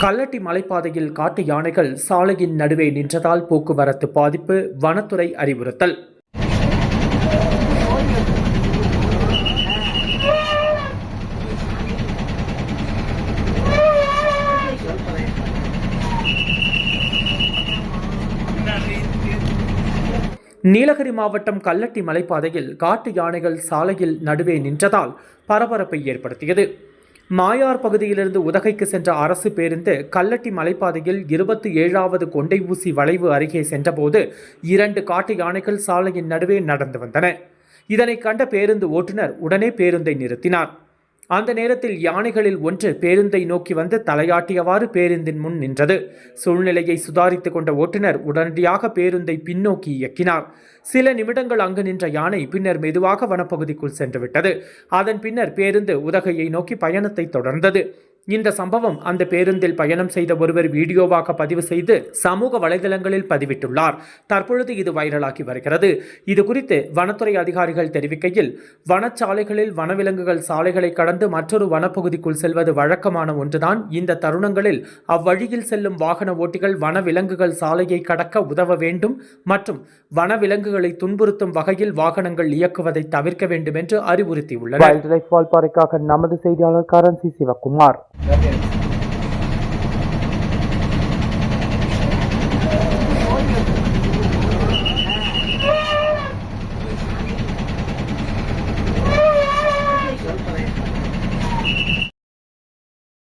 கல்லட்டி மலைப்பாதையில் காட்டு யானைகள் சாலையின் நடுவே நின்றதால் போக்குவரத்து பாதிப்பு, வனத்துறை அறிவுறுத்தல். நீலகிரி மாவட்டம் கல்லட்டி மலைப்பாதையில் காட்டு யானைகள் சாலையில் நடுவே நின்றதால் பரபரப்பை ஏற்படுத்தியது. மாயார் பகுதியிலிருந்து உதகைக்கு சென்ற அரசு பேருந்து கல்லட்டி மலைப்பாதையில் 27வது கொண்டை ஊசி வளைவு அருகே சென்றபோது 2 காட்டு யானைகள் சாலையின் நடுவே நடந்து வந்தன. இதனை கண்ட பேருந்து ஓட்டுநர் உடனே பேருந்தை நிறுத்தினார். அந்த நேரத்தில் யானைகளில் ஒன்று பேருந்தை நோக்கி வந்து தலையாட்டியவாறு பேருந்தின் முன் நின்றது. சூழ்நிலையை சுதாரித்துக் கொண்ட ஓட்டுநர் உடனடியாக பேருந்தை பின்னோக்கி இயக்கினார். சில நிமிடங்கள் அங்கு நின்ற யானை பின்னர் மெதுவாக வனப்பகுதிக்குள் சென்றுவிட்டது. அதன் பின்னர் பேருந்து உதகையை நோக்கி பயணத்தை தொடர்ந்தது. இந்த சம்பவம் அந்த பேருந்தில் பயணம் செய்த ஒருவர் வீடியோவாக பதிவு செய்து சமூக வலைதளங்களில் பதிவிட்டுள்ளார். தற்பொழுது இது வைரலாகி வருகிறது. இது குறித்து வனத்துறை அதிகாரிகள் தெரிவிக்கையில், வனச்சாலைகளில் வனவிலங்குகள் சாலைகளை கடந்து மற்றொரு வனப்பகுதிக்குள் செல்வது வழக்கமான ஒன்றுதான். இந்த தருணங்களில் அவ்வழியில் செல்லும் வாகன ஓட்டிகள் வனவிலங்குகள் சாலையை கடக்க உதவ வேண்டும் மற்றும் வனவிலங்குகளை துன்புறுத்தும் வகையில் வாகனங்கள் இயக்குவதை தவிர்க்க வேண்டும் என்று அறிவுறுத்தியுள்ளனர். நமது செய்தியாளர் கரன்சி சிவகுமார்.